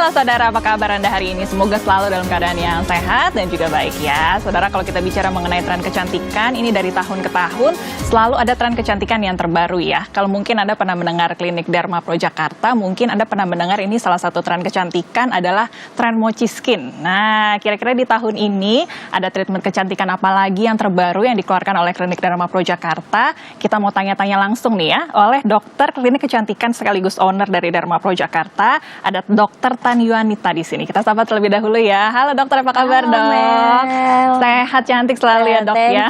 Halo saudara, apa kabar Anda hari ini? Semoga selalu dalam keadaan yang sehat dan juga baik ya. Saudara, kalau kita bicara mengenai tren kecantikan, ini dari tahun ke tahun selalu ada tren kecantikan yang terbaru ya. Kalau mungkin Anda pernah mendengar Klinik Derma Pro Jakarta, mungkin Anda pernah mendengar ini salah satu tren kecantikan adalah tren mochi skin. Nah, kira-kira di tahun ini ada treatment kecantikan apa lagi yang terbaru yang dikeluarkan oleh Klinik Derma Pro Jakarta? Kita mau tanya-tanya langsung nih ya oleh dokter klinik kecantikan sekaligus owner dari Derma Pro Jakarta. Ada Dokter Tanyuanita di sini. Kita sapa terlebih dahulu ya. Halo dokter, apa kabar dok? Sehat cantik selalu ya dok ya.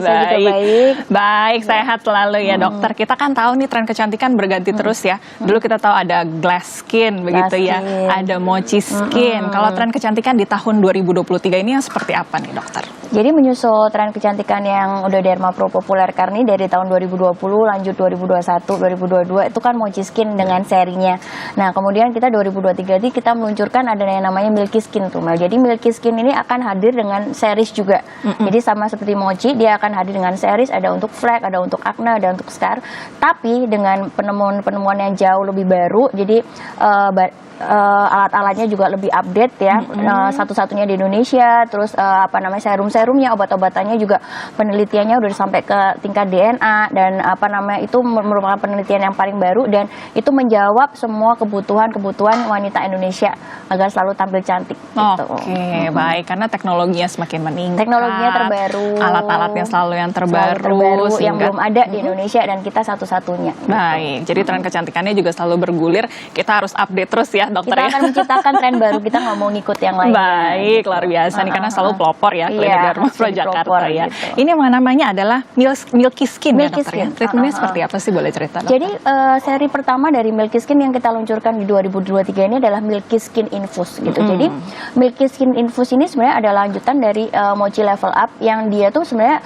Thank you. Baik, sehat selalu ya dokter. Kita kan tahu nih tren kecantikan berganti terus ya. Dulu kita tahu ada glass skin begitu ya. Ada mochi skin. Kalau tren kecantikan di tahun 2023 ini yang seperti apa nih dokter? Jadi menyusul tren kecantikan yang udah Derma Pro populer karena dari tahun 2020 lanjut 2021, 2022 itu kan mochi skin dengan serinya. Nah, kemudian kita 2023 ini kita meluncurkan ada yang namanya Milky Skin tuh. Jadi Milky Skin ini akan hadir dengan series juga. Jadi sama seperti mochi, dia akan hadir dengan series, ada untuk flek, ada untuk acne, ada untuk scar. Tapi dengan penemuan-penemuan yang jauh lebih baru, jadi alat-alatnya juga lebih update ya, satu-satunya di Indonesia. Terus serum-serumnya, obat-obatannya juga penelitiannya udah sampai ke tingkat DNA dan itu merupakan penelitian yang paling baru dan itu menjawab semua kebutuhan wanita Indonesia agar selalu tampil cantik. Oke, baik, karena teknologinya semakin meningkat. Teknologinya terbaru, alat-alatnya selalu yang terbaru yang belum ada di Indonesia dan kita satu-satunya. Baik, jadi tren kecantikannya juga selalu bergulir. Kita harus update terus ya dokter kita ya. akan menciptakan tren baru, kita nggak mau ngikut yang lain. Baik, luar biasa nih karena selalu pelopor ya Klinik Derma Pro Jakarta ya. Gitu. Ini yang namanya adalah Milky Skin ya dokter ya. Treatmentnya seperti apa sih, boleh cerita dokter? Jadi seri pertama dari Milky Skin yang kita luncurkan di 2023 ini adalah Milky Skin Infuse gitu. Jadi Milky Skin Infuse ini sebenarnya adalah lanjutan dari Mochi Level Up yang dia tuh sebenarnya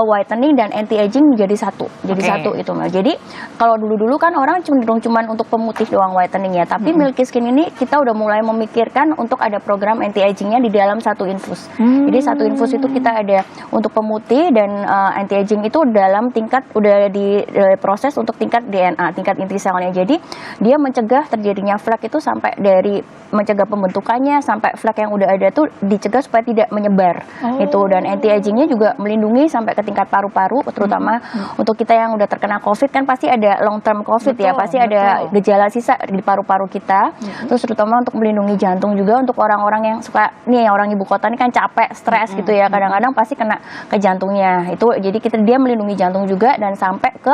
whitening dan anti aging menjadi satu. Jadi satu itu. Jadi kalau dulu-dulu kan orang cenderung cuman untuk pemutih doang whitening ya, tapi Milky Skin ini kita udah mulai memikirkan untuk ada program anti agingnya di dalam satu infus. Jadi satu infus itu kita ada untuk pemutih dan anti aging itu dalam tingkat udah diproses untuk tingkat DNA, tingkat inti selnya. Jadi dia mencegah terjadinya flek itu sampai dari mencegah pembentukannya sampai flek yang udah ada tuh dicegah supaya tidak menyebar. Itu dan anti agingnya juga melindungi sampai ke tingkat paru-paru, terutama untuk kita yang udah terkena COVID kan pasti ada long term COVID ya, pasti ada gejala sisa di paru-paru kita. Terus terutama untuk melindungi jantung juga untuk orang-orang yang suka nih, orang ibu kota ini kan capek, stres gitu ya, kadang-kadang pasti kena ke jantungnya. Itu jadi dia melindungi jantung juga dan sampai ke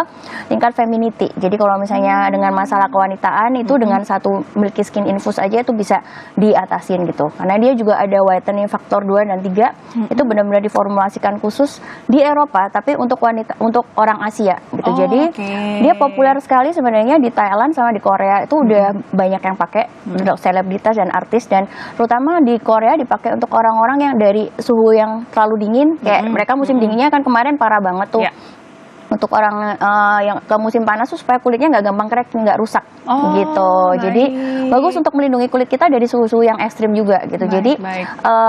tingkat femininity. Jadi kalau misalnya dengan masalah kewanitaan itu dengan satu Milky Skin Infuse aja itu bisa diatasin gitu. Karena dia juga ada whitening faktor 2 dan 3. Itu benar-benar diformulasikan khusus di Eropa tapi untuk wanita, untuk orang Asia gitu. Jadi dia populer sekali sebenarnya di Thailand sama di Korea itu udah banyak yang pakai untuk selebritas dan artis, dan terutama di Korea dipakai untuk orang-orang yang dari suhu yang terlalu dingin kayak mereka musim dinginnya kan kemarin parah banget tuh. Untuk orang yang ke musim panas tuh supaya kulitnya nggak gampang crack, nggak rusak gitu. Jadi bagus untuk melindungi kulit kita dari suhu-suhu yang ekstrim juga gitu. Jadi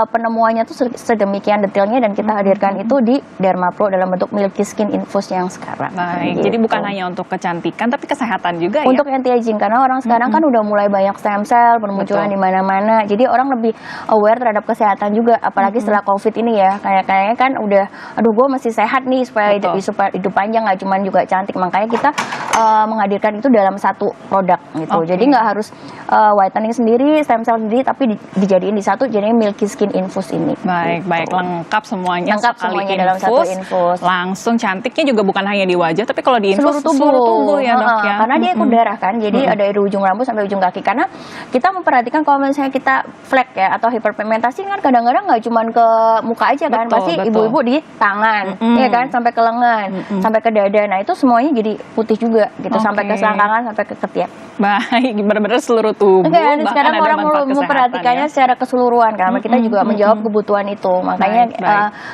penemuannya tuh sedemikian detailnya dan kita hadirkan itu di Derma Pro dalam bentuk Milky Skin Infuse yang sekarang. Gitu. Jadi bukan hanya untuk kecantikan tapi kesehatan juga untuk anti aging karena orang sekarang kan udah mulai banyak stem cell bermunculan di mana-mana. Jadi orang lebih aware terhadap kesehatan juga, apalagi setelah COVID ini ya. Kayaknya kan udah aduh gue masih sehat nih supaya hidup panjang, nggak cuma juga cantik. Makanya kita menghadirkan itu dalam satu produk gitu. Jadi nggak harus whitening sendiri, stem cell sendiri, tapi dijadiin di satu, jadinya Milky Skin Infuse ini. Baik, lengkap semuanya. Lengkap semuanya dalam satu infus. Langsung cantiknya juga bukan hanya di wajah, tapi kalau di infus seluruh tubuh ya dok ya. Karena dia ikut darah kan, jadi ada dari ujung rambut sampai ujung kaki. Karena kita memperhatikan kalau misalnya kita flek ya atau hiperpigmentasi kan kadang-kadang nggak cuma ke muka aja kan, pasti ibu-ibu di tangan, ya kan, sampai ke lengan, sampai ke dada. Nah itu semuanya jadi putih juga gitu, sampai ke selangkangan, sampai ke ketiak. Baik, benar-benar seluruh tubuh. Sekarang orang memperhatikannya secara keseluruhan karena kita juga menjawab kebutuhan itu. Makanya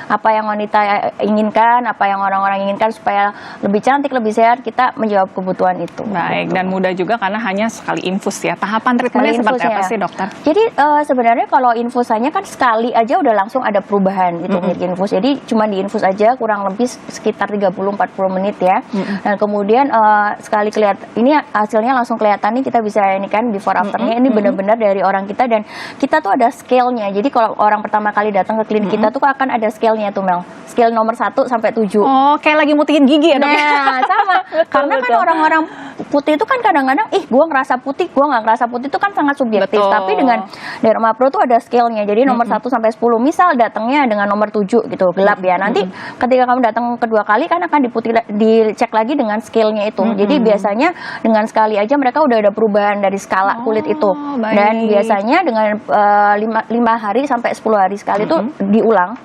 apa yang wanita inginkan, apa yang orang-orang inginkan supaya lebih cantik, lebih sehat, kita menjawab kebutuhan itu. Baik, dan mudah juga karena hanya sekali infus ya. Tahapan treatmentnya seperti apa sih dokter? Jadi sebenarnya kalau infusannya kan sekali aja udah langsung ada perubahan gitu, infus. Jadi cuma di infus aja kurang lebih sekitar 30-40 40 menit ya. Dan kemudian sekali ini hasilnya langsung kelihatan nih, kita bisa ini kan before afternya ini benar-benar dari orang kita, dan kita tuh ada scale-nya. Jadi kalau orang pertama kali datang ke klinik kita tuh akan ada scale-nya tuh Mel. Scale nomor 1 sampai 7. Oh, kayak lagi mutihin gigi ya, Dok? Nah, sama. Karena kan orang-orang putih itu kan kadang-kadang, gue ngerasa putih, gue nggak ngerasa putih, itu kan sangat subjektif. Betul. Tapi dengan Dermapro tuh ada scale-nya. Jadi nomor 1 sampai 10. Misal datangnya dengan nomor 7 gitu, gelap ya. Nanti ketika kamu datang kedua kali kan akan dicek lagi dengan scale-nya itu. Jadi biasanya dengan sekali aja mereka udah ada perubahan dari skala kulit itu. Baik. Dan biasanya dengan 5 hari sampai 10 hari sekali itu diulang.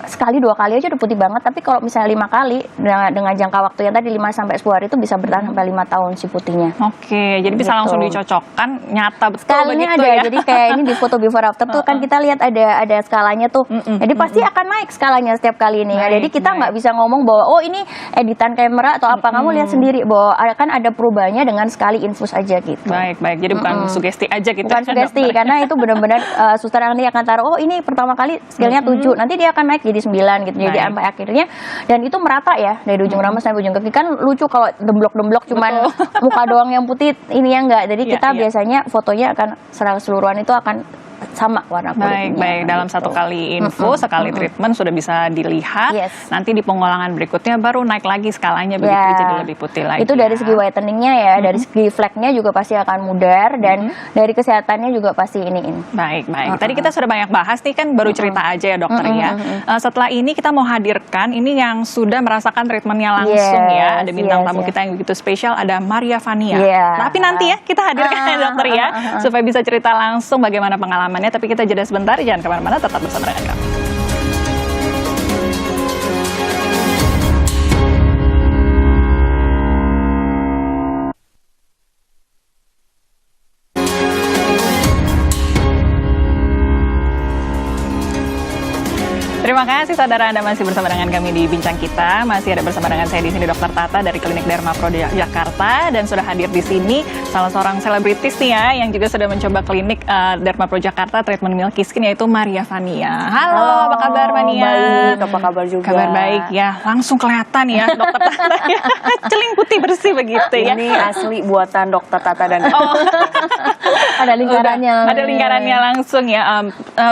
Sekali 2 kali aja udah putih banget. Tapi kalau misalnya 5 kali dengan jangka waktu yang tadi 5 sampai 10 hari itu bisa bertahan sampai 5 tahun si putihnya. Oke, jadi bisa Gitu. langsung dicocokkan, nyata betul Skalanya begitu ada, ya. jadi kayak ini di foto before after tuh kan kita lihat ada skalanya tuh. Jadi pasti akan naik skalanya setiap kali ini. Ya. Baik, Jadi kita baik. nggak bisa ngomong bahwa oh ini editan kamera atau apa. Kamu lihat sendiri bahwa akan ada perubahannya dengan sekali infus aja gitu. Baik, baik. Jadi bukan sugesti aja gitu. Bukan ya, sugesti, dokter? karena itu benar-benar suster nanti akan taruh, oh ini pertama kali scale-nya 7, nanti dia akan naik jadi 9 gitu. Jadi Baik. sampai akhirnya, dan itu merata ya dari ujung rambut sampai ujung kaki. Kan lucu kalau demblok-demblok cuman muka doang yang putih, ini yang enggak. Jadi Iya, kita iya. biasanya fotonya akan secara keseluruhan itu akan sama warna kulitnya. Baik, baik. Dalam gitu. satu kali infus, sekali treatment sudah bisa dilihat. Yes. Nanti di pengulangan berikutnya baru naik lagi skalanya begitu Ya, jadi lebih putih lagi. itu dari ya. segi whiteningnya ya, dari segi fleknya juga pasti akan mudar, dan dari kesehatannya juga pasti iniin. Baik, baik. Tadi kita sudah banyak bahas nih, kan baru cerita aja ya dokter ya. Setelah ini kita mau hadirkan ini yang sudah merasakan treatmentnya langsung ya. Ada bintang tamu kita yang begitu spesial, ada Maria Vania. Tapi nanti ya kita hadirkan ya dokter ya, supaya bisa cerita langsung bagaimana pengalamannya. Tapi kita jeda sebentar, jangan kemana-mana, tetap bersama dengan kami. Terima kasih saudara, Anda masih bersama dengan kami di Bincang Kita. Masih ada bersama dengan saya di sini Dr. Tata dari Klinik Dermapro Jakarta, dan sudah hadir di sini salah seorang selebritis nih ya yang juga sudah mencoba klinik Dermapro Jakarta treatment Milky Skin, yaitu Maria Vania. Halo, apa kabar Vania? Baik, apa kabar juga? Kabar baik ya, langsung kelihatan ya Dr. Tata ya. Celing putih bersih begitu ya. Ini asli buatan Dokter Tata dan Ada lingkarannya. Ada lingkarannya langsung ya.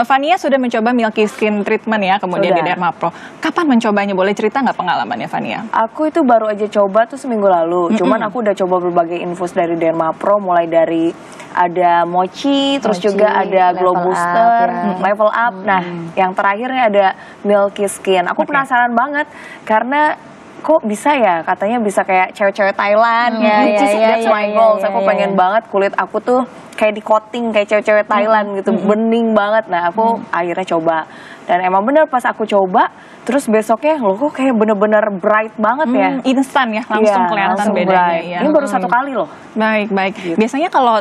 Vania sudah mencoba Milky Skin treatment ya, kemudian di Sudah. Dermapro. Kapan mencobanya? Boleh cerita nggak pengalamannya Vania? Aku itu baru aja coba tuh seminggu lalu. Cuman aku udah coba berbagai infus dari Dermapro, mulai dari ada mochi, terus Mochi, juga ada glow level up, booster, ya. level up. Nah, yang terakhirnya ada Milky Skin. Aku penasaran banget karena kok bisa ya, katanya bisa kayak cewek-cewek Thailand ya, which is that's my goals. Aku pengen banget kulit aku tuh kayak di coating kayak cewek-cewek Thailand gitu, bening banget. Nah, aku akhirnya coba, dan emang bener pas aku coba, terus besoknya loh kok kayak bener-bener bright banget ya. Instan ya, langsung Iya, kelihatan langsung bedanya bright. ya. Ini baru satu kali loh. Baik, baik. Biasanya kalau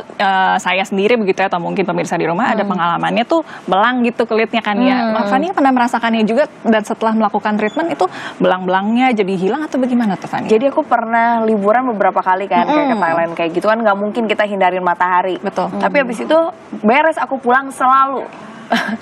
saya sendiri begitu ya, atau mungkin pemirsa di rumah ada pengalamannya tuh belang gitu kulitnya kan ya. Fani pernah merasakannya juga, dan setelah melakukan treatment itu belang-belangnya jadi hilang atau bagaimana tuh Fani? Jadi aku pernah liburan beberapa kali kan, kayak ke Thailand kayak gitu kan, nggak mungkin kita hindarin matahari. Betul. Tapi habis itu beres aku pulang selalu.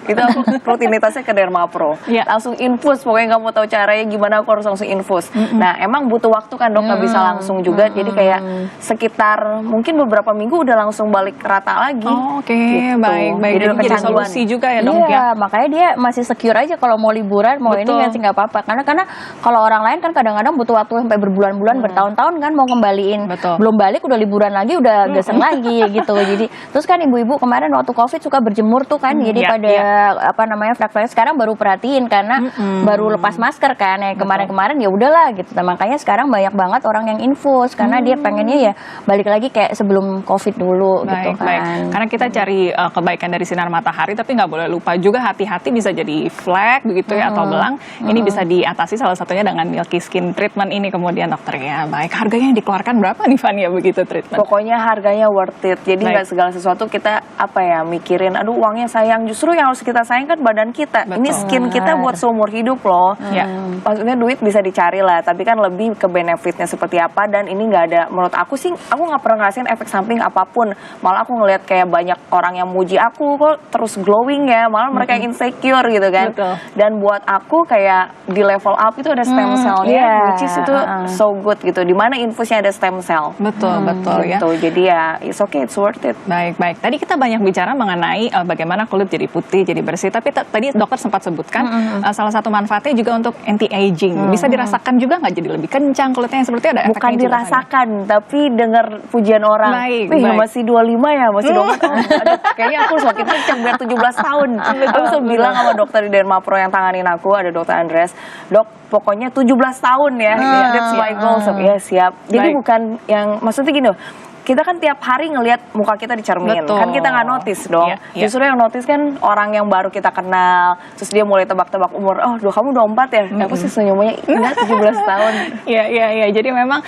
Itu aku rutinitasnya ke Dermapro. Iya. Langsung infus, pokoknya nggak mau tahu caranya gimana, aku harus langsung infus. Nah, emang butuh waktu kan dok, nggak bisa langsung juga. Jadi kayak sekitar mungkin beberapa minggu udah langsung balik rata lagi. Oh, oke, Gitu. baik, baik. Jadi Jadi udah jadi kecanduan. solusi juga ya dok Iya, ya. makanya dia masih secure aja kalau mau liburan, mau ini Betul. kan sih nggak apa-apa. Karena kalau orang lain kan kadang-kadang butuh waktu sampai berbulan-bulan, bertahun-tahun kan mau kembaliin. Betul. Belum balik udah liburan lagi, udah geseng lagi gitu. Jadi terus kan ibu-ibu kemarin waktu Covid suka berjemur tuh kan, jadi Iya, pada iya. apa namanya flek-flek, sekarang baru perhatiin karena baru lepas masker kan. Ya kemarin-kemarin ya udahlah gitu. Nah, makanya sekarang banyak banget orang yang infus karena dia pengennya ya balik lagi kayak sebelum Covid dulu gitu Baik, kan. baik. Karena kita cari kebaikan dari sinar matahari, tapi nggak boleh lupa juga hati-hati bisa jadi flek begitu ya, atau belang. Ini bisa diatasi salah satunya dengan Milky Skin treatment ini kemudian dokter ya. Baik, harganya yang dikeluarkan berapa nih Vania begitu treatment? Pokoknya harganya worth it. Jadi Baik. nggak segala sesuatu kita apa ya mikirin, aduh uangnya sayang, justru justru yang harus kita sayangkan badan kita. Betul. Ini skin kita buat seumur hidup loh. Ya. Maksudnya duit bisa dicari lah, tapi kan lebih ke benefitnya seperti apa. Dan ini nggak ada, menurut aku sih, aku nggak pernah ngerasain efek samping apapun. Malah aku ngelihat kayak banyak orang yang muji aku kok terus glowing ya, malah mereka yang insecure gitu kan. Betul. Dan buat aku kayak di level up itu ada stem cell-nya, which is itu so good gitu. Dimana infusnya ada stem cell. Betul, betul ya. Gitu. Jadi ya, it's okay, it's worth it. Baik, baik. Tadi kita banyak bicara mengenai bagaimana kulit jadi putih, jadi bersih. Tapi tadi dokter sempat sebutkan salah satu manfaatnya juga untuk anti-aging. Bisa dirasakan juga nggak jadi lebih kencang kulitnya, seperti ada efeknya Bukan juga dirasakan, tapi dengar pujian orang. Baik, Wih, baik. masih 25 ya, masih 24 tahun. Aduh, kayaknya aku semakin kencang biar 17 tahun. Aku selalu bilang sama dokter di Dermapro yang tanganin aku, ada dokter Andres, dok, pokoknya 17 tahun ya, that's my goal. So, ya siap. Jadi Baik. bukan yang, maksudnya gini loh, kita kan tiap hari ngelihat muka kita di cermin, Betul. kan kita nggak notice dong. Iya, iya. Justru yang notice kan orang yang baru kita kenal, terus dia mulai tebak-tebak umur, oh kamu 24 ya? Aku sih senyumnya, enggak 17 tahun. Iya, iya, iya. Jadi memang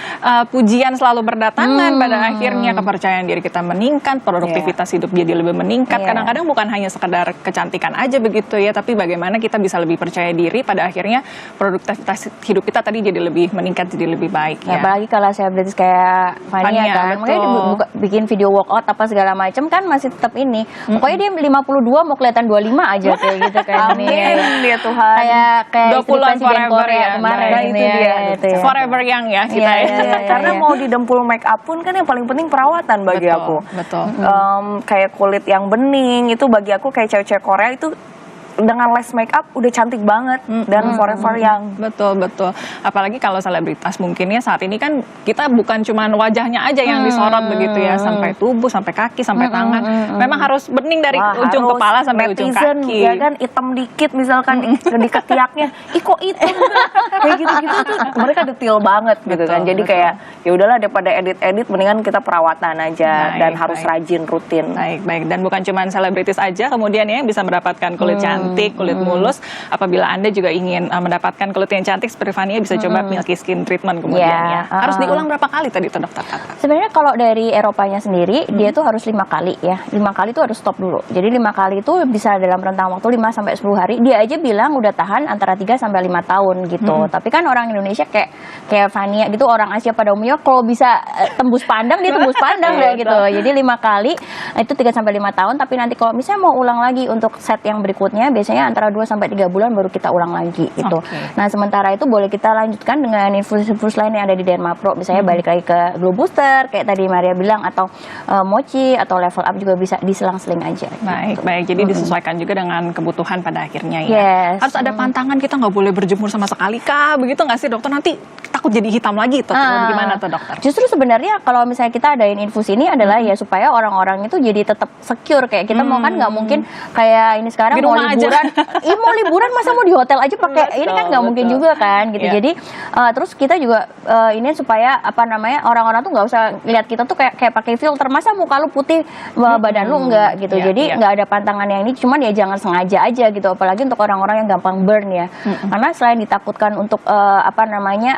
pujian selalu berdatangan, pada akhirnya kepercayaan diri kita meningkat, produktivitas hidup jadi lebih meningkat. Iya. Kadang-kadang bukan hanya sekedar kecantikan aja begitu ya, tapi bagaimana kita bisa lebih percaya diri, pada akhirnya produktivitas hidup kita tadi jadi lebih meningkat, jadi lebih baik Ya, ya. apalagi kalau selebritis kayak Fania Fania, kan, makanya dia betul. bikin video workout apa segala macam kan masih tetap ini. Pokoknya dia 52 mau kelihatan 25 aja kayak gitu kayak ini. Amin ya Tuhan. Kayak 20-an istri Presiden forever Korea ya. kemarin Nah, ini itu ya, dia. itu ya. Forever young ya kita Iya, ya. iya, Karena mau didempul make up pun kan yang paling penting perawatan bagi Betul, aku. betul. Kayak kulit yang bening itu bagi aku kayak cewek-cewek Korea itu dengan less make up udah cantik banget dan forever young. Betul, betul. Apalagi kalau selebritas mungkin ya saat ini kan kita bukan cuma wajahnya aja yang disorot begitu ya, sampai tubuh, sampai kaki, sampai tangan. Memang harus bening dari Wah, ujung harus. kepala sampai ujung Netizen, kaki. ya kan hitam dikit misalkan di ketiaknya, ih kok hitam kayak gitu-gitu tuh mereka detail banget gitu kan. Betul, Jadi betul. kayak ya udahlah daripada edit-edit mendingan kita perawatan aja Baik, dan harus baik. rajin rutin. Baik, baik. Dan bukan cuma selebritis aja kemudian ya yang bisa mendapatkan kulit cantik, kulit mulus. Apabila Anda juga ingin mendapatkan kulit yang cantik seperti Fania, bisa coba Milky Skin Treatment kemudian ya. Ya, Harus diulang berapa kali tadi tuh dokter kata? Sebenarnya kalau dari Eropanya sendiri dia tuh harus 5 kali ya. 5 kali tuh harus stop dulu. Jadi 5 kali itu bisa dalam rentang waktu 5 sampai 10 hari. Dia aja bilang udah tahan antara 3 sampai 5 tahun gitu. Tapi kan orang Indonesia kayak Fania gitu, orang Asia pada umumnya kalau bisa tembus pandang dia tembus pandang deh gitu. Jadi 5 kali itu 3 sampai 5 tahun, tapi nanti kalau misalnya mau ulang lagi untuk set yang berikutnya biasanya antara 2 sampai 3 bulan baru kita ulang lagi gitu. Oke. Nah, sementara itu boleh kita lanjutkan dengan infus-infus lain yang ada di Dermapro. Misalnya balik lagi ke Glow Booster kayak tadi Maria bilang, atau Mochi atau Level Up juga bisa diselang-seling aja. Baik, baik. Jadi disesuaikan juga dengan kebutuhan pada akhirnya ya. Yes. Harus ada pantangan, kita nggak boleh berjemur sama sekali kah? Begitu nggak sih dokter? Nanti takut jadi hitam lagi tuh. Gimana tuh dokter? Justru sebenarnya kalau misalnya kita adain infus ini adalah ya supaya orang-orang itu jadi tetap secure. Kayak kita mau kan nggak mungkin kayak ini sekarang Di mau rumah aja. liburan, mau liburan masa mau di hotel aja pakai ini kan nggak mungkin juga kan gitu. Iya. Jadi terus kita juga ini supaya apa namanya orang-orang tuh nggak usah lihat kita tuh kayak pakai filter, masa muka lu putih badan lu enggak gitu. Iya, Jadi iya. nggak ada pantangan yang ini, cuman ya jangan sengaja aja gitu, apalagi untuk orang-orang yang gampang burn ya. Karena selain ditakutkan untuk apa namanya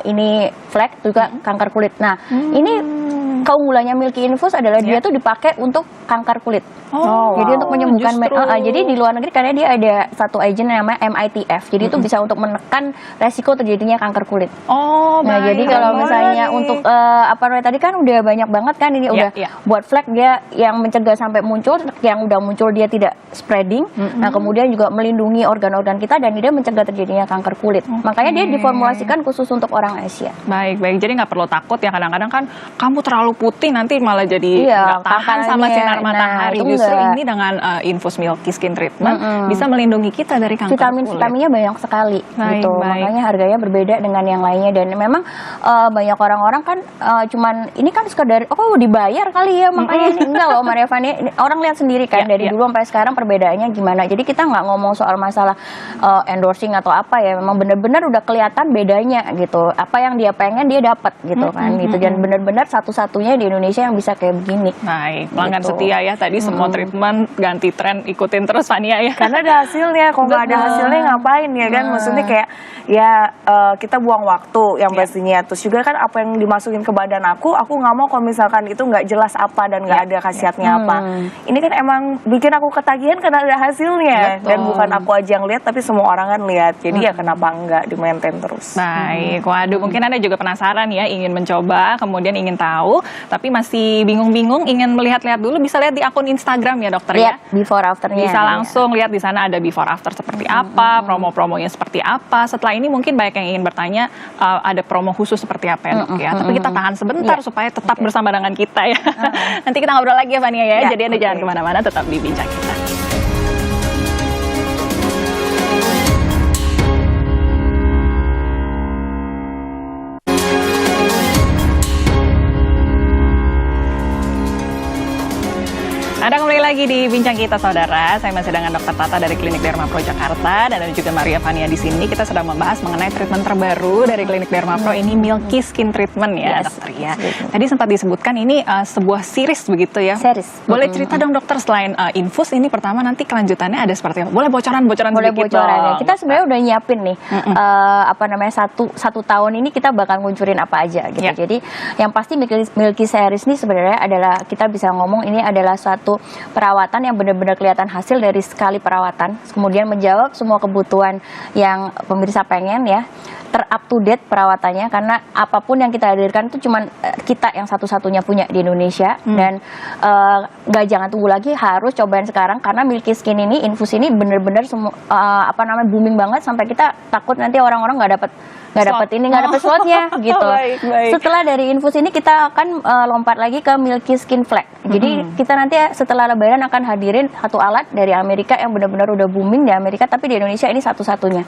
ini flek juga kanker kulit. Nah, ini keunggulannya Milky Infus adalah dia tuh dipakai untuk kanker kulit. Jadi untuk menyembuhkan justru. jadi di luar negeri karena dia ada satu agent yang namanya MITF. Jadi itu bisa untuk menekan resiko terjadinya kanker kulit. Oh, Nah, baik. jadi kalau misalnya untuk apa namanya tadi kan udah banyak banget kan ini udah iya. buat flek dia yang mencegah sampai muncul, yang udah muncul dia tidak spreading. Nah, kemudian juga melindungi organ-organ kita dan dia mencegah terjadinya kanker kulit. Makanya dia diformulasikan khusus untuk orang Asia. Baik, baik. Jadi nggak perlu takut ya, kadang-kadang kan kamu terlalu putih nanti malah jadi nggak tahan sama kankernya. sinar matahari. Nah, itu Justru enggak. ini dengan infus Milky Skin Treatment bisa melindungi kita dari kanker kulit. Vitaminnya banyak sekali Baik, gitu. baik. Makanya harganya berbeda dengan yang lainnya dan memang banyak orang-orang kan cuman ini kan sekedar dibayar kali ya makanya ini enggak loh Maria Fania, orang lihat sendiri kan dari dulu sampai sekarang perbedaannya gimana. Jadi kita nggak ngomong soal masalah endorsing atau apa ya, memang benar-benar udah kelihatan bedanya gitu. Apa yang dia pengen dia dapat gitu kan gitu, dan benar-benar satu-satunya satu-satunya di Indonesia yang bisa kayak begini. Baik, pelanggan Gitu. setia ya tadi semua treatment ganti tren ikutin terus Fania ya. Karena ada hasilnya, kalau nggak ada hasilnya ngapain ya kan? Maksudnya kayak ya kita buang waktu yang pastinya. Terus juga kan apa yang dimasukin ke badan aku nggak mau kalau misalkan itu nggak jelas apa dan nggak ada khasiatnya apa. Ini kan emang bikin aku ketagihan karena ada hasilnya. Betul. Dan bukan aku aja yang lihat tapi semua orang kan lihat. Jadi ya kenapa nggak di-maintain terus. Baik, waduh mungkin Anda juga penasaran ya, ingin mencoba, kemudian ingin tahu, tapi masih bingung-bingung, ingin melihat-lihat dulu, bisa lihat di akun Instagram ya dokter ya. Lihat before afternya. Bisa langsung lihat di sana ada before after seperti apa, promo-promonya seperti apa. Setelah ini mungkin banyak yang ingin bertanya ada promo khusus seperti apa ya dok ya. Tapi kita tahan sebentar supaya tetap bersama dengan kita ya. Nanti kita ngobrol lagi ya Fania ya. Jadi Anda jangan kemana-mana, tetap di Bincang Kita. Anda kembali lagi di Bincang Kita Saudara. Saya masih dengan Dr. Tata dari Klinik Derma Pro Jakarta dan ada juga Maria Fania di sini. Kita sedang membahas mengenai treatment terbaru dari Klinik Derma Pro ini, Milky Skin Treatment ya, dokter ya. Tadi sempat disebutkan ini sebuah series begitu ya. Series. Boleh cerita dong dokter, selain infus ini pertama nanti kelanjutannya ada seperti apa? Boleh bocoran-bocoran Boleh sedikit bocoran ya. dong. Kita sebenarnya udah nyiapin nih apa namanya satu tahun ini kita bakal nguncurin apa aja gitu. Ya. Jadi yang pasti Milky Series ini sebenarnya adalah kita bisa ngomong ini adalah suatu perawatan yang benar-benar kelihatan hasil dari sekali perawatan, kemudian menjawab semua kebutuhan yang pemirsa pengen ya, ter-up to date perawatannya, karena apapun yang kita hadirkan itu cuman kita yang satu-satunya punya di Indonesia. Dan nggak jangan tunggu lagi, harus cobain sekarang karena Milky Skin ini, infus ini benar-benar semua booming banget sampai kita takut nanti orang-orang nggak dapat slotnya gitu. Baik. Setelah dari infus ini kita akan lompat lagi ke Milky Skin Flag. Jadi kita nanti setelah Lebaran akan hadirin satu alat dari Amerika yang benar-benar udah booming di Amerika, tapi di Indonesia ini satu-satunya.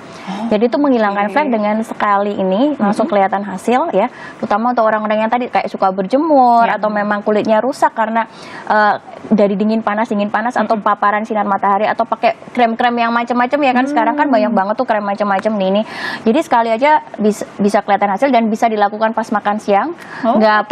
Jadi itu menghilangkan flek dengan sekali ini langsung kelihatan hasil ya. Terutama untuk orang-orang yang tadi kayak suka berjemur atau memang kulitnya rusak karena dari dingin panas atau paparan sinar matahari atau pakai krem-krem yang macam-macam ya kan. Sekarang kan banyak banget tuh krem macam-macam ini. Jadi sekali aja bisa kelihatan hasil dan bisa dilakukan pas makan siang, nggak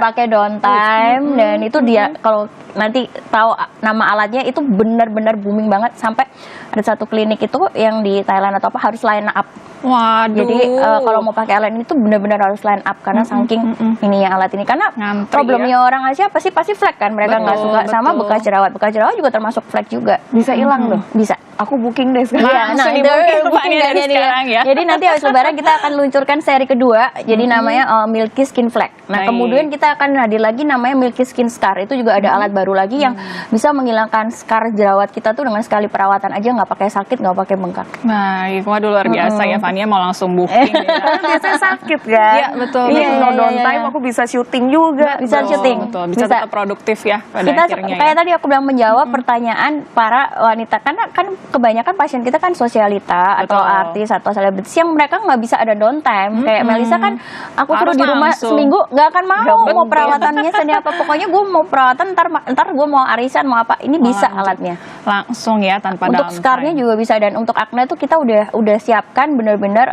pakai downtime, dan itu dia kalau nanti tahu nama alatnya itu benar-benar booming banget sampai ada satu klinik itu yang di Thailand atau apa harus line up. Waduh. Jadi kalau mau pakai alat ini tuh benar-benar harus line up karena saking ini yang alat ini, karena Ngantri, problemnya orang Asia pasti flek kan, mereka nggak suka sama bekas jerawat juga termasuk flek juga. Bisa hilang loh. Bisa. Aku booking deh sekarang. Iya, Langsung itu di-booking booking Fania dari dari sekarang ya. Jadi nanti habis Lebaran kita akan luncurkan seri kedua, jadi namanya Milky Skin Flag. Nah, Baik. kemudian kita akan hadir lagi namanya Milky Skin Scar. Itu juga ada alat baru lagi yang bisa menghilangkan scar jerawat kita tuh dengan sekali perawatan aja, nggak pakai sakit, nggak pakai bengkak. Baik, waduh luar biasa ya, Fania mau langsung booking ya. Biasanya sakit kan? Iya, betul. Ini Iya, no iya, downtime iya. aku bisa syuting juga. Bisa syuting. Betul, bisa tetap produktif ya pada Kita akhirnya kayak ya. tadi aku bilang menjawab pertanyaan para wanita, karena kan kebanyakan pasien kita kan sosialita atau Betul. artis atau selebritis yang mereka nggak bisa ada downtime. Kayak Melisa kan aku Harus suruh di rumah langsung. seminggu nggak akan mau Betul. mau perawatannya sedih apa, pokoknya gue mau perawatan ntar gue mau arisan mau apa, ini bisa alatnya. Langsung ya tanpa Untuk downtime. scarnya juga bisa, dan untuk acne tuh kita udah siapkan benar-benar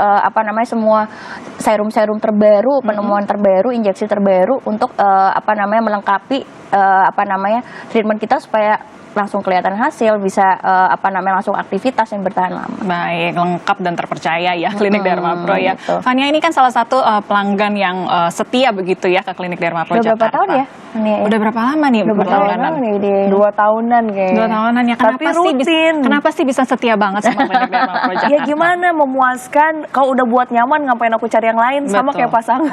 semua serum terbaru, penemuan terbaru, injeksi terbaru untuk melengkapi treatment kita supaya langsung kelihatan hasil, bisa langsung aktivitas yang bertahan lama. Baik, lengkap dan terpercaya ya Klinik Derma Pro ya. betul. Fania ini kan salah satu pelanggan yang setia begitu ya ke Klinik Derma Pro Udah Jakarta. berapa tahun ya? Udah berapa lama nih Udah berapa berlangganan? tahun nih dia? 2 tahunan kayaknya. 2 tahunan ya. Tapi rutin. Kenapa sih bisa setia banget sama Klinik Derma Pro Jakarta? Ya gimana, memuaskan. Kalau udah buat nyaman ngapain aku cari yang lain? Sama Betul. kayak pasangan.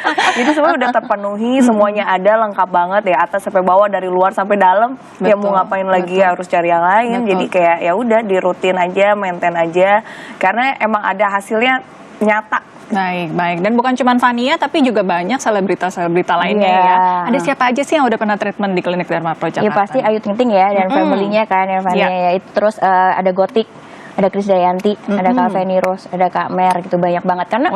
Jadi semuanya udah terpenuhi, semuanya ada lengkap banget ya, atas sampai bawah, dari luar sampai dalam. Ya mau ngapain lagi, harus cari yang lain. Betul. Jadi kayak ya udah di rutin aja, maintain aja, karena emang ada hasilnya nyata. Baik. Dan bukan cuma Fania, tapi juga banyak selebrita lainnya Iya. ya. Ada siapa aja sih yang udah pernah treatment di Klinik Derma Pro Jakarta? Ya pasti Ayu Ting Ting ya, dan family-nya kan, yang family-nya ya. Itu terus ada Gotik. ada Krisdayanti, ada Kak Feni Rose, ada Kak Mer gitu, banyak banget. Karena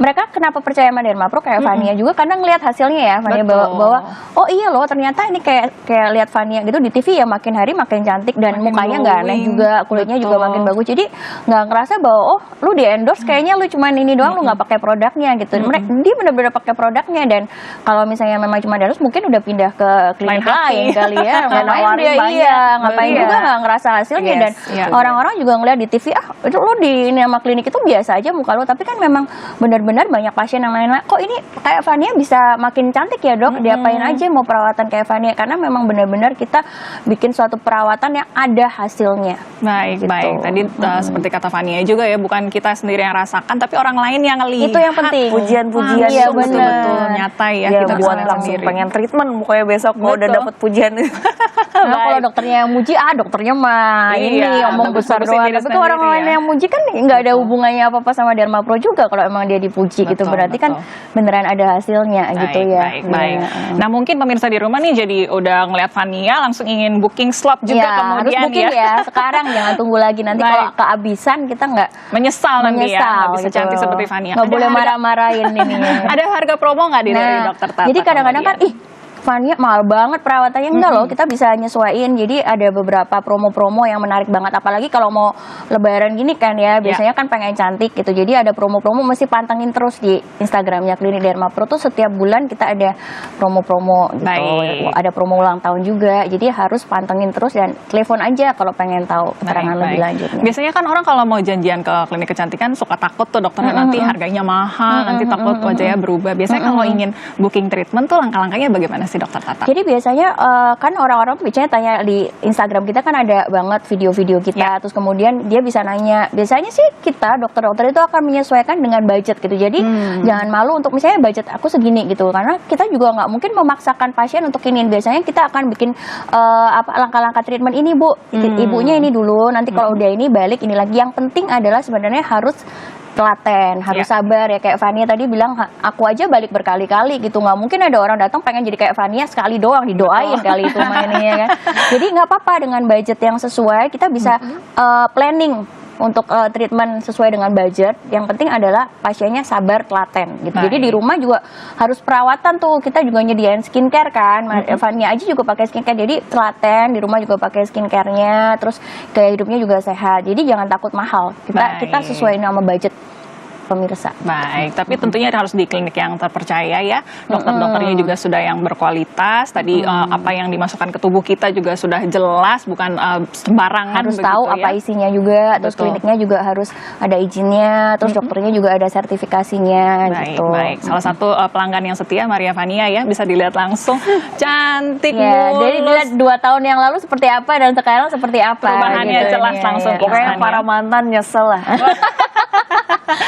mereka kenapa percaya sama Dermapro kayak Fania juga karena ngelihat hasilnya ya, Fania bahwa oh iya loh ternyata ini kayak lihat Fania gitu di TV ya makin hari makin cantik dan makin mukanya nggak aneh juga, kulitnya juga makin bagus. Jadi nggak ngerasa bahwa oh lu di endorse kayaknya lu cuman ini doang, lu nggak pakai produknya gitu. Dia benar-benar pakai produknya, dan kalau misalnya memang cuma endorse mungkin udah pindah ke klinik lain kali ya. Ngapain dia ngapain juga nggak ngerasa hasilnya. Dan orang-orang juga ngeliat di TV itu lu di nama klinik itu biasa aja muka lu, tapi kan memang benar-benar banyak pasien yang lain kok ini kayak Fania bisa makin cantik ya dok, diapain aja mau perawatan kayak Fania, karena memang benar-benar kita bikin suatu perawatan yang ada hasilnya. Baik, gitu. baik. Tadi seperti kata Fania juga ya, bukan kita sendiri yang rasakan, tapi orang lain yang ngelihat. Itu yang penting. Pujian-pujian iya, itu betul-betul nyata ya, kita buat bisa langsung sendiri. pengen treatment pokoknya besok kalau udah dapet pujian. Nah, kalau dokternya yang muji, dokternya mah ini omong besar doang. Tapi kalau orang lain yang muji kan nggak ada hubungannya apa-apa sama Dermapro juga kalau emang dia dipuji gitu. Berarti kan beneran ada hasilnya gitu ya. Baik. Nah mungkin pemirsa di rumah nih jadi udah ngeliat Fania langsung ingin booking slot juga kemudian harus booking ya. Sekarang jangan tunggu lagi, nanti kalau kehabisan kita nggak menyesal nanti ya, nggak bisa gitu. cantik seperti Fania. Nggak boleh marah-marahin ini. Ada harga promo nggak dari dokter Tata? Jadi kadang-kadang kan Fania mahal banget perawatannya, enggak loh, kita bisa nyesuaiin. Jadi ada beberapa promo-promo yang menarik banget, apalagi kalau mau lebaran gini kan ya, biasanya kan pengen cantik gitu. Jadi ada promo-promo, mesti pantengin terus di Instagramnya Klinik Dermapro tuh setiap bulan kita ada promo-promo gitu. Ada promo ulang tahun juga, jadi harus pantengin terus dan telepon aja kalau pengen tahu keterangan lebih lanjutnya. Biasanya kan orang kalau mau janjian ke klinik kecantikan suka takut tuh dokternya nanti harganya mahal, nanti takut wajahnya berubah. Biasanya kalau ingin booking treatment tuh langkah-langkahnya bagaimana sih dokter Tata? Jadi biasanya kan orang-orang biasanya tanya di Instagram kita kan ada banget video-video kita, terus kemudian dia bisa nanya. Biasanya sih kita dokter-dokter itu akan menyesuaikan dengan budget gitu. Jadi jangan malu untuk misalnya budget aku segini gitu, karena kita juga nggak mungkin memaksakan pasien untuk ini. Biasanya kita akan bikin langkah-langkah treatment ini bu, ibunya ini dulu, nanti kalau udah ini balik ini lagi. Yang penting adalah sebenarnya harus telaten, harus sabar ya, kayak Fania tadi bilang aku aja balik berkali-kali gitu, nggak mungkin ada orang datang pengen jadi kayak Fania sekali doang, didoain kali itu mainnya kan. Jadi nggak apa-apa, dengan budget yang sesuai kita bisa planning untuk treatment sesuai dengan budget. Yang penting adalah pasiennya sabar, telaten gitu. Jadi di rumah juga harus perawatan tuh, kita juga nyediain skincare kan. Fania aja juga pakai skincare, jadi telaten di rumah juga pakai skincarenya, terus gaya hidupnya juga sehat. Jadi jangan takut mahal, kita sesuai nama budget pemirsa. Baik, tapi tentunya harus di klinik yang terpercaya ya. Dokter-dokternya juga sudah yang berkualitas. Tadi apa yang dimasukkan ke tubuh kita juga sudah jelas, bukan sembarangan. Harus tahu apa isinya juga, terus kliniknya juga harus ada izinnya, terus dokternya juga ada sertifikasinya. Baik, gitu. baik. Salah satu pelanggan yang setia Maria Fania ya, bisa dilihat langsung cantik Jadi dilihat 2 tahun yang lalu seperti apa dan sekarang seperti apa. Perubahannya gitu. jelas langsung. Pokoknya para mantan nyesel lah.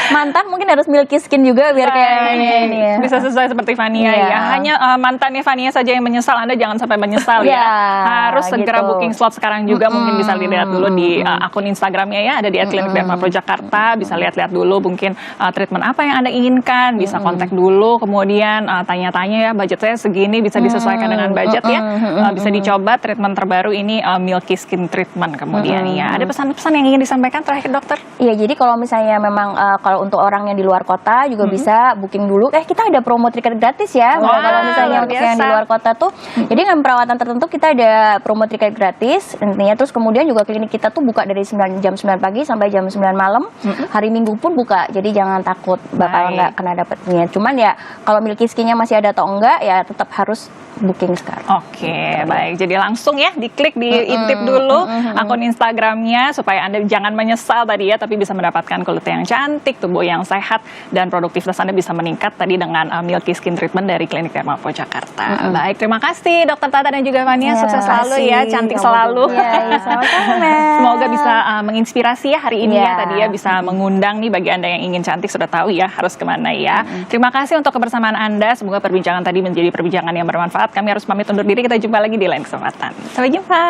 Mantan mungkin harus milky skin juga biar kayak ini ya. Bisa sesuai seperti Fania ya. Hanya mantannya Fania saja yang menyesal, Anda jangan sampai menyesal ya. Harus segera booking slot sekarang juga. Mungkin bisa dilihat dulu di akun Instagramnya ya, ada di @klinik Dermapro Jakarta. Bisa lihat-lihat dulu mungkin treatment apa yang Anda inginkan, bisa kontak dulu, kemudian tanya-tanya ya, budget saya segini, bisa disesuaikan dengan budget ya. Bisa dicoba treatment terbaru ini, milky skin treatment kemudian ya. Ada pesan-pesan yang ingin disampaikan terakhir dokter? Iya, jadi kalau misalnya memang kalau untuk orang yang di luar kota juga bisa booking dulu. Kita ada promo tiket gratis ya. Kalau misalnya untuk yang di luar kota tuh, jadi dengan perawatan tertentu kita ada promo tiket gratis intinya. Terus kemudian juga klinik kita tuh buka dari jam 9 pagi sampai jam 9 malam. Hari Minggu pun buka. Jadi jangan takut bakal nggak kena dapetnya. Cuman ya kalau milky skinnya masih ada atau enggak ya tetap harus booking sekarang. Oke, baik. Jadi langsung ya diklik, diintip dulu akun Instagramnya supaya Anda jangan menyesal tadi ya, tapi bisa mendapatkan kulit yang cantik, tubuh yang sehat, dan produktivitas Anda bisa meningkat tadi dengan milky skin treatment dari Klinik Dermapro Jakarta. Baik, terima kasih Dokter Tata dan juga Fania. Sukses selalu ya, cantik selalu. Semoga bisa menginspirasi ya hari ini ya, tadi ya bisa mengundang nih bagi Anda yang ingin cantik, sudah tahu ya harus kemana ya. Terima kasih untuk kebersamaan Anda. Semoga perbincangan tadi menjadi perbincangan yang bermanfaat. Kami harus pamit undur diri, kita jumpa lagi di lain kesempatan. Sampai jumpa.